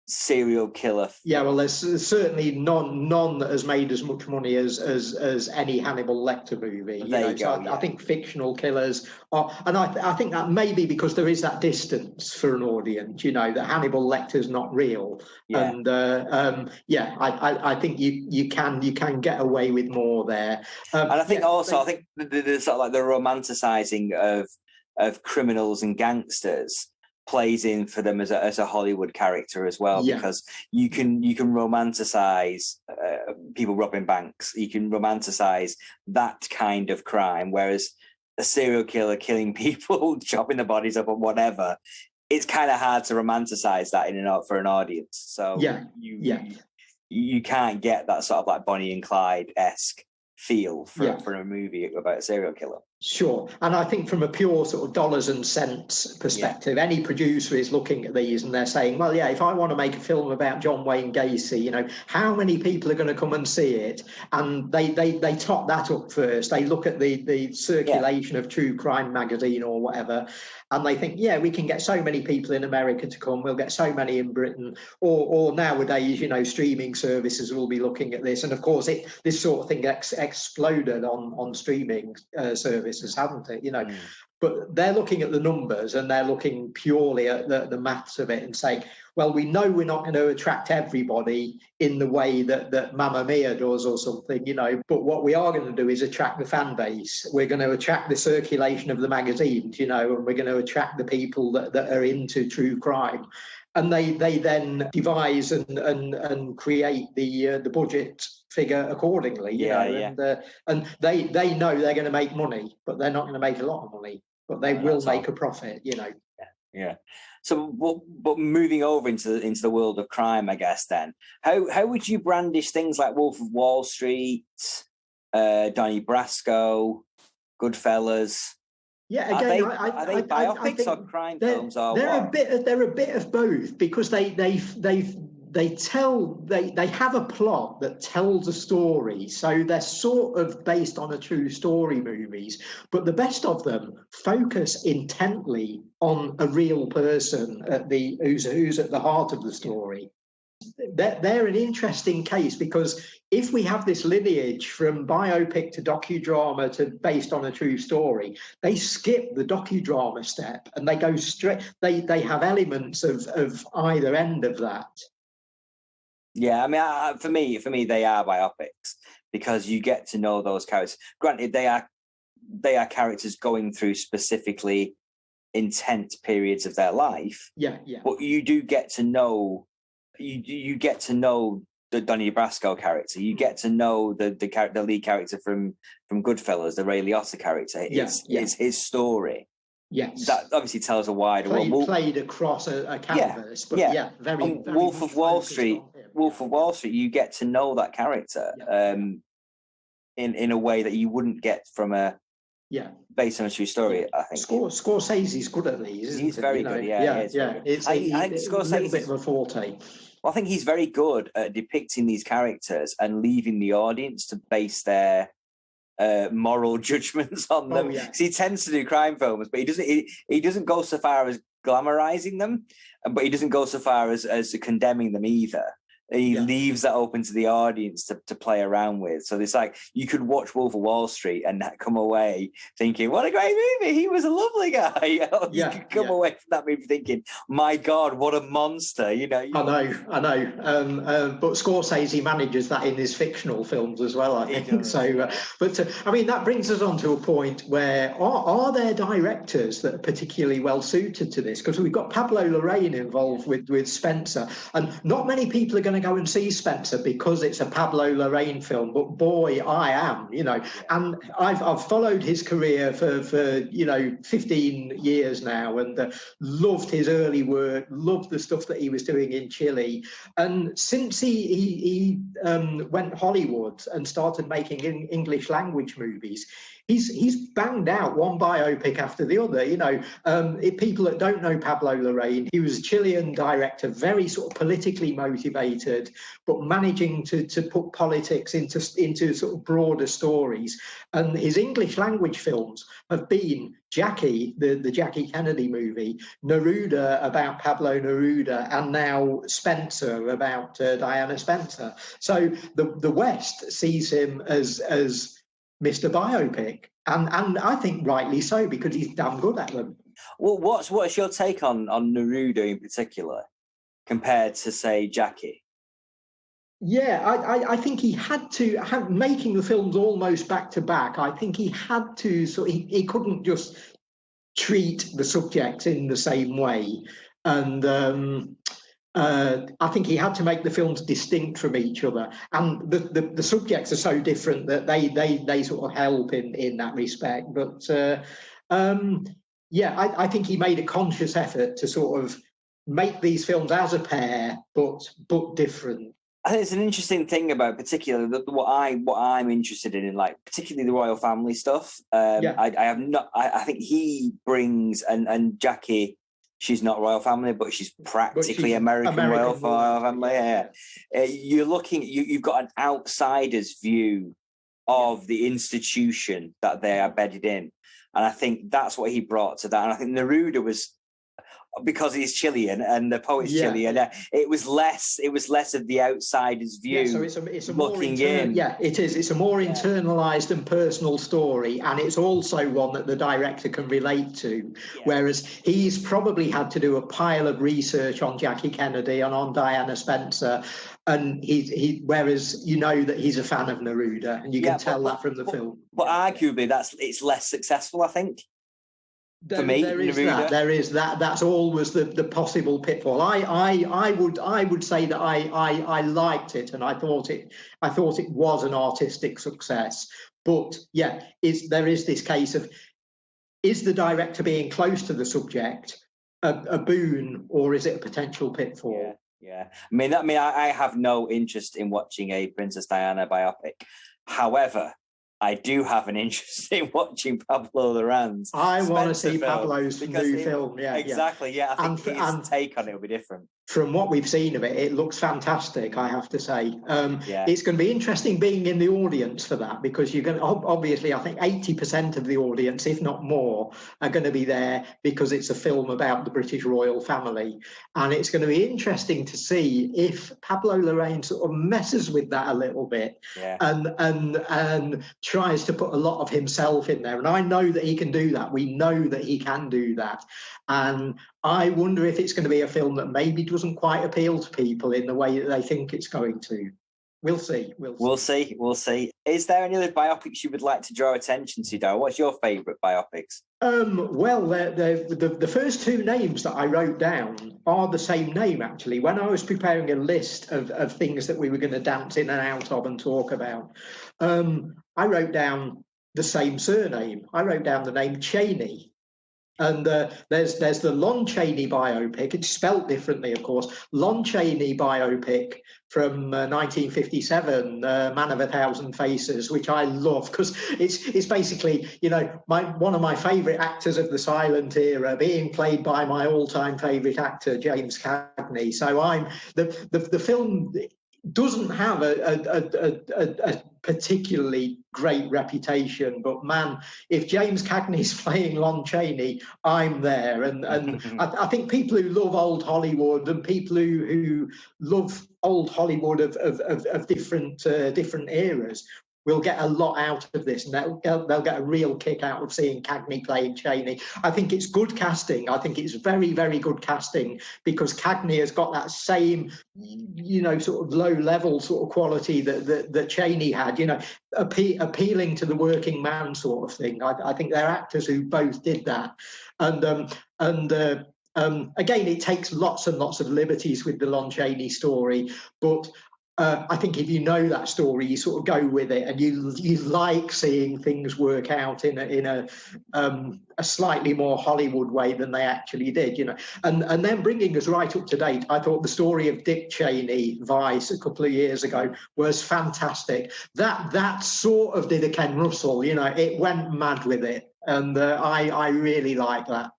C: serial killer?
B: Yeah, well, there's certainly none that has made as much money as any Hannibal Lecter movie. I think fictional killers are, and I think that may be because there is that distance for an audience, you know, that Hannibal Lecter's not real. Yeah. And I think you can get away with more there.
C: And I think I think the sort of like the romanticizing of criminals and gangsters plays in for them as a Hollywood character as well, because you can romanticize people robbing banks, you can romanticize that kind of crime, whereas a serial killer killing people, chopping the bodies up or whatever, it's kind of hard to romanticize that for an audience. So you can't get that sort of like Bonnie and Clyde-esque feel for a movie about a serial killer.
B: Sure. And I think from a pure sort of dollars and cents perspective, any producer is looking at these and they're saying, well, yeah, if I want to make a film about John Wayne Gacy, you know, how many people are going to come and see it? And they top that up first. They look at the circulation of True Crime magazine or whatever, and they think, yeah, we can get so many people in America to come. We'll get so many in Britain. Or nowadays, you know, streaming services will be looking at this. And of course, this sort of thing exploded on streaming services, haven't it? You know, but they're looking at the numbers and they're looking purely at the maths of it and saying, well, we know we're not going to attract everybody in the way that Mamma Mia does or something, you know, but what we are going to do is attract the fan base. We're going to attract the circulation of the magazines, you know, and we're going to attract the people that are into true crime. And they then devise and create the budget figure accordingly, you know, and they know they're going to make money, but they're not going to make a lot of money, but they will make a profit, you know.
C: Yeah. So, but moving over into the world of crime, I guess. Then, how would you brandish things like Wolf of Wall Street, Donnie Brasco, Goodfellas?
B: Yeah, again,
C: are they biopics or crime films? Or
B: they're a bit of both, because they have a plot that tells a story, so they're sort of based on a true story movies, but the best of them focus intently on a real person who's at the heart of the story. They're an interesting case, because if we have this lineage from biopic to docudrama to based on a true story, they skip the docudrama step and they go straight. They have elements of either end of that.
C: Yeah, I mean, for me, they are biopics, because you get to know those characters. Granted, they are characters going through specifically intense periods of their life.
B: Yeah.
C: But you do get to know. You get to know the Donnie Brasco character. You get to know the lead character from Goodfellas, the Ray Liotta character. It's his story.
B: Yes,
C: that obviously tells a wider
B: played across a canvas. Very
C: Wolf of Wall Street. Wolf of Wall Street. You get to know that character in a way that you wouldn't get from based on a true story. I think
B: Scorsese's good at these.
C: He's very good.
B: It's a little bit of a forte.
C: Well, I think he's very good at depicting these characters and leaving the audience to base their moral judgments on them. Because he tends to do crime films, but he doesn't go so far as glamorizing them, but he doesn't go so far as condemning them either. He leaves that open to the audience to play around with. So it's like you could watch Wolf of Wall Street and come away thinking, what a great movie. He was a lovely guy. You could come away from that movie thinking, my God, what a monster. You know.
B: I know. But Scorsese manages that in his fictional films as well, I think. So, I mean, that brings us on to a point where are there directors that are particularly well suited to this? Because we've got Pablo Larraín involved with Spencer, and not many people are going to go and see Spencer because it's a Pablo Larraín film, but boy, I am, you know, and I've followed his career for 15 years now, and loved his early work, loved the stuff that he was doing in Chile, and since he went Hollywood and started making English language movies, he's banged out one biopic after the other. You know, people that don't know Pablo Larraín, he was a Chilean director, very sort of politically motivated, but managing to put politics into sort of broader stories. And his English language films have been Jackie, the Jackie Kennedy movie, Neruda about Pablo Neruda, and now Spencer about Diana Spencer. So the West sees him as Mr. Biopic, and I think rightly so, because he's damn good at them.
C: Well, what's your take on Neruda in particular compared to, say, Jackie?
B: Yeah, I think he had to making the films almost back to back. I think he had to, so he couldn't just treat the subjects in the same way, and I think he had to make the films distinct from each other, and the subjects are so different that they sort of help in that respect. But I think he made a conscious effort to sort of make these films as a pair, but different.
C: I think it's an interesting thing about particularly what I'm interested in, like particularly the royal family stuff. I think he brings and Jackie. She's not royal family, but she's practically American royal family. Yeah. You've got an outsider's view of the institution that they are bedded in. And I think that's what he brought to that. And I think Neruda was, because he's Chilean and the poet's Chilean, it was less of the outsider's view.
B: Yeah, so it's a more it is. It's a more internalized and personal story, and it's also one that the director can relate to. Yeah. Whereas he's probably had to do a pile of research on Jackie Kennedy and on Diana Spencer, and whereas you know that he's a fan of Neruda, and you can tell that from the film.
C: But arguably, it's less successful, I think. For me,
B: there is that. That's always the possible pitfall. I would say that I liked it, and I thought it was an artistic success. But there is this case of, is the director being close to the subject a boon, or is it a potential pitfall?
C: Yeah. I have no interest in watching a Princess Diana biopic. However, I do have an interest in watching Pablo Larraín's.
B: I want to see Pablo's new film. Yeah,
C: exactly. Yeah, I think his take on it will be different.
B: From what we've seen of it, it looks fantastic, I have to say. It's going to be interesting being in the audience for that, because you're going to, obviously, I think 80% of the audience, if not more, are going to be there because it's a film about the British royal family. And it's going to be interesting to see if Pablo Larraín sort of messes with that a little bit and tries to put a lot of himself in there. And I know that he can do that. We know that he can do that. And I wonder if it's going to be a film that maybe doesn't quite appeal to people in the way that they think it's going to. We'll see.
C: We'll see. Is there any other biopics you would like to draw attention to, Darryl? What's your favourite biopics?
B: Well, the first two names that I wrote down are the same name, actually. When I was preparing a list of things that we were going to dance in and out of and talk about, I wrote down the same surname. I wrote down the name Cheney. And there's the Lon Chaney biopic. It's spelt differently, of course. Lon Chaney biopic from 1957, Man of a Thousand Faces, which I love because it's basically, one of my favourite actors of the silent era being played by my all-time favourite actor, James Cagney. So the film doesn't have a particularly great reputation, but man, if James Cagney's playing Lon Chaney, I'm there. And I think people who love old Hollywood and people who love old Hollywood of different eras will get a lot out of this, and they'll get a real kick out of seeing Cagney playing Chaney. I think it's good casting. I think it's very, very good casting, because Cagney has got that same, sort of low-level sort of quality that Chaney had, appealing to the working man sort of thing. I think they're actors who both did that. And again, it takes lots and lots of liberties with the Lon Chaney story, but I think if you know that story, you sort of go with it, and you like seeing things work out in a slightly more Hollywood way than they actually did, And then bringing us right up to date, I thought the story of Dick Cheney, Vice, a couple of years ago was fantastic. That sort of did a Ken Russell, it went mad with it, and I really like that.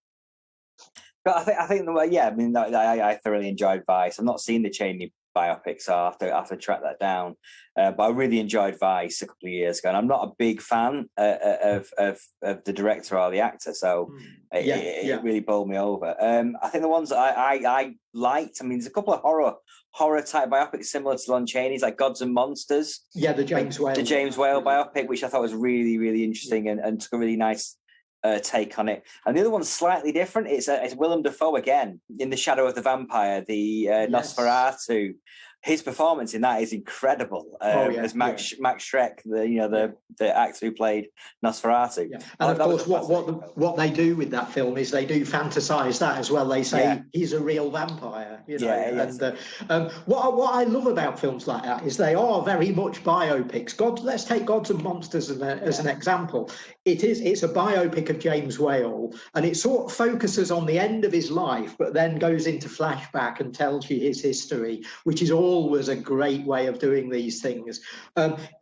C: But I think I thoroughly enjoyed Vice. I've not seen the Cheney biopics, so I have to track that down. But I really enjoyed Vice a couple of years ago, and I'm not a big fan of the director or the actor, so it really bowled me over. I think the ones that I liked, there's a couple of horror type biopics similar to Lon Chaney's, like Gods and Monsters.
B: Yeah, the James Whale
C: biopic, which I thought was really, really interesting and took a really nice take on it. And the other one's slightly different. It's Willem Dafoe again in The Shadow of the Vampire, the Nosferatu. His performance in that is incredible. As Max Schreck, the actor who played Nosferatu. Yeah.
B: And of course, what they do with that film is they do fantasize that as well. They say he's a real vampire. And what I love about films like that is they are very much biopics. Let's take Gods and Monsters as an example. It's a biopic of James Whale, and it sort of focuses on the end of his life, but then goes into flashback and tells you his history, which is always a great way of doing these things.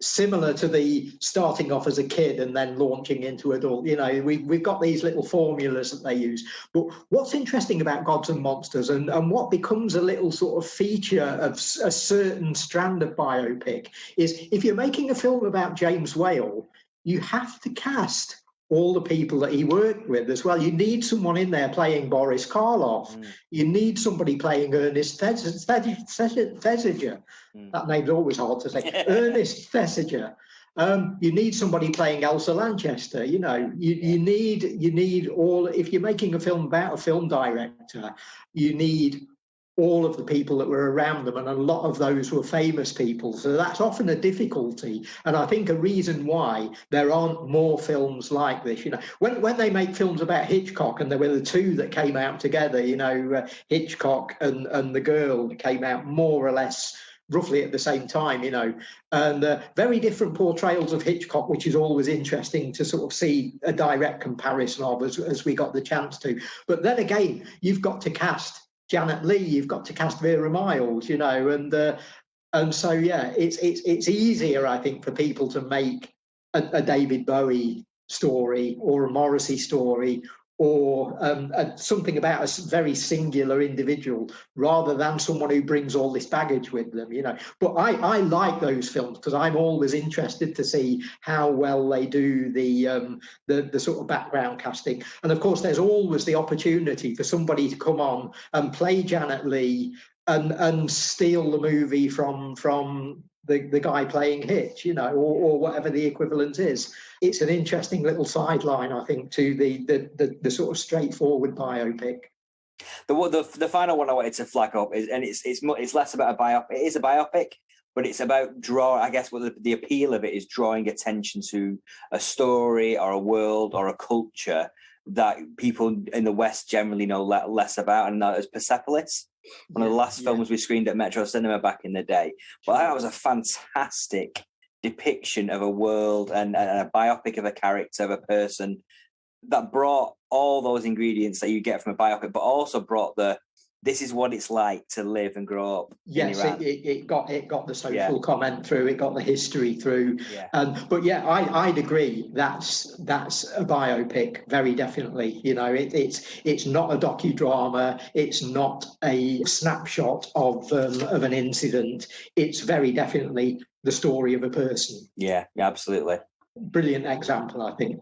B: Similar to the starting off as a kid and then launching into adult. You know, we've got these little formulas that they use. But what's interesting about Gods and Monsters, and what becomes a little sort of feature of a certain strand of biopic, is if you're making a film about James Whale, you have to cast all the people that he worked with as well. You need someone in there playing Boris Karloff. You need somebody playing Ernest Thesiger. That name's always hard to say. Ernest Thesiger. You need somebody playing Elsa Lanchester. You know, you need all. If you're making a film about a film director, you need all of the people that were around them, and a lot of those were famous people. So that's often a difficulty, and I think a reason why there aren't more films like this. You know, when they make films about Hitchcock, and there were the two that came out together, you know, Hitchcock and The Girl came out more or less roughly at the same time, you know, and very different portrayals of Hitchcock, which is always interesting to sort of see a direct comparison of as we got the chance to. But then again, you've got to cast Janet Leigh, you've got to cast Vera Miles, you know, and so yeah, it's easier, I think, for people to make a David Bowie story or a Morrissey story or something about a very singular individual rather than someone who brings all this baggage with them, you know. But I like those films because I'm always interested to see how well they do the sort of background casting. And of course, there's always the opportunity for somebody to come on and play Janet Leigh and steal the movie from the guy playing Hitch, you know, or whatever the equivalent is. It's an interesting little sideline, I think, to the sort of straightforward biopic.
C: The final one I wanted to flag up is, and it's less about a biopic. It is a biopic, but it's about I guess what the appeal of it is drawing attention to a story or a world or a culture that people in the West generally know less about, and that is Persepolis. One of the last films we screened at Metro Cinema back in the day. But that was a fantastic depiction of a world and a biopic of a character, of a person, that brought all those ingredients that you get from a biopic, but also brought this is what it's like to live and grow up.
B: Yes, it got the social comment through, it got the history through. But yeah, I'd agree that's a biopic, very definitely. You know, it's not a docudrama, it's not a snapshot of an incident. It's very definitely the story of a person.
C: Yeah, absolutely.
B: Brilliant example, I think.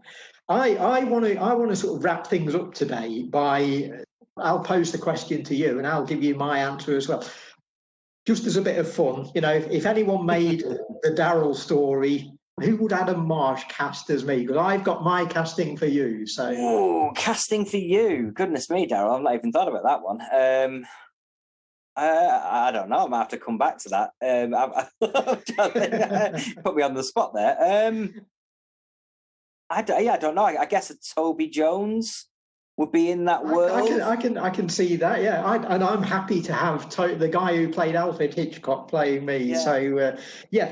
B: I want to sort of wrap things up today by I'll pose the question to you and I'll give you my answer as well. Just as a bit of fun, you know, if anyone made the Daryl story, who would Adam Marsh cast as me? Because I've got my casting for you. So,
C: oh, casting for you. Goodness me, Daryl, I've not even thought about that one. I don't know. I might have to come back to that. Put me on the spot there. I don't know. I guess a Toby Jones would be in that world.
B: I can see that. Yeah, and I'm happy to have the guy who played Alfred Hitchcock playing me. Yeah. So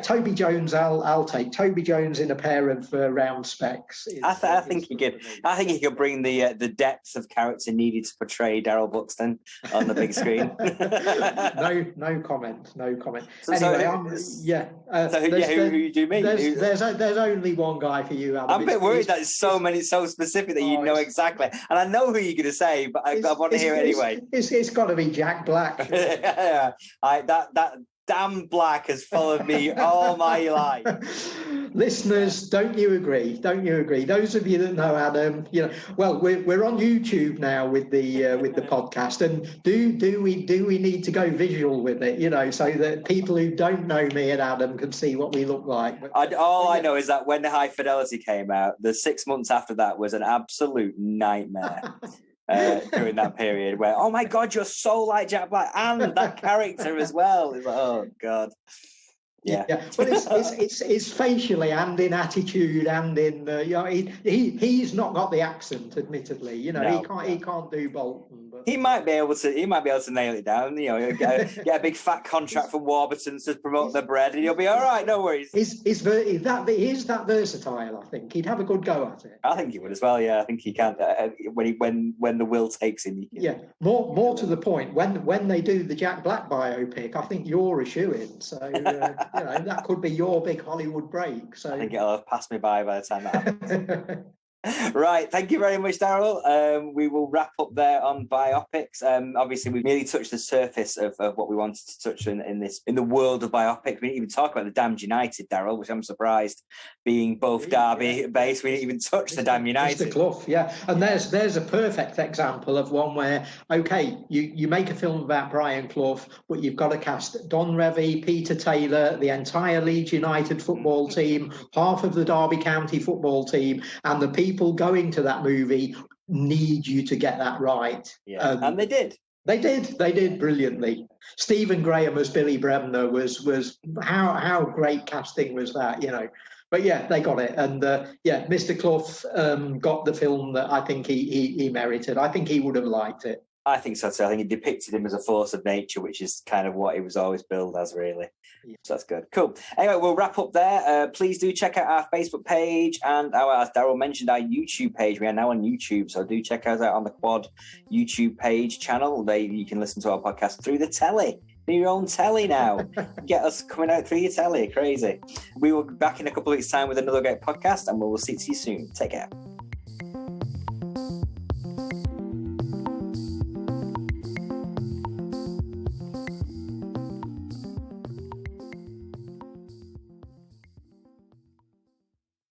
B: Toby Jones. I'll take Toby Jones in a pair of round specs.
C: I think he could. I think he could bring the depth of character needed to portray Daryl Buxton on the big screen.
B: No comment.
C: So,
B: anyway,
C: who you do mean?
B: There's only one guy for you, Adam.
C: I'm a bit worried that it's so specific that you know exactly, and I know who you're going to say, but I want to hear it anyway.
B: It's got to be Jack Black.
C: Yeah, that damn Black has followed me all my life.
B: Listeners, don't you agree? Those of you that know Adam, you know, well, we're on YouTube now with the podcast, and do we need to go visual with it, you know, so that people who don't know me and Adam can see what we look like.
C: I know is that when High Fidelity came out, the 6 months after that was an absolute nightmare. During that period where, oh my God, you're so like Jack Black and that character as well. It's like, oh God. Yeah.
B: But it's facially and in attitude and in he's not got the accent, admittedly. He can't do Bolton. But
C: he might be able to nail it down. Get a big fat contract from Warburton's to promote the bread, and he'll be all right. No worries.
B: He is that versatile. I think he'd have a good go at it.
C: I think he would as well. Yeah, I think he can. When the will takes him.
B: More to the point. When they do the Jack Black biopic, I think you're a shoo-in. So that could be your big Hollywood break. So
C: I think it'll have passed me by the time that happens. Right, thank you very much, Daryl. We will wrap up there on biopics. Obviously, we've merely touched the surface of what we wanted to touch in the world of biopics. We didn't even talk about the Damned United, Daryl, which I'm surprised, being both Derby based. We didn't even touch the Damned United.
B: Mr. Clough, yeah, and there's a perfect example of one where you make a film about Brian Clough, but you've got to cast Don Revie, Peter Taylor, the entire Leeds United football team, half of the Derby County football team, and the people going to that movie need you to get that right.
C: Yeah, and they did.
B: They did brilliantly. Stephen Graham as Billy Bremner was how great casting was that, But yeah, they got it, and Mr. Clough got the film that I think he merited. I think he would have liked it.
C: I think so too. I think it depicted him as a force of nature, which is kind of what he was always billed as, really. Yeah. So that's good. Cool. Anyway, we'll wrap up there. Please do check out our Facebook page and as Daryl mentioned, our YouTube page. We are now on YouTube, so do check us out on the Quad YouTube page channel. There you can listen to our podcast through the telly. Your own telly now. Get us coming out through your telly. Crazy. We will be back in a couple of weeks' time with another great podcast, and we will see you soon. Take care.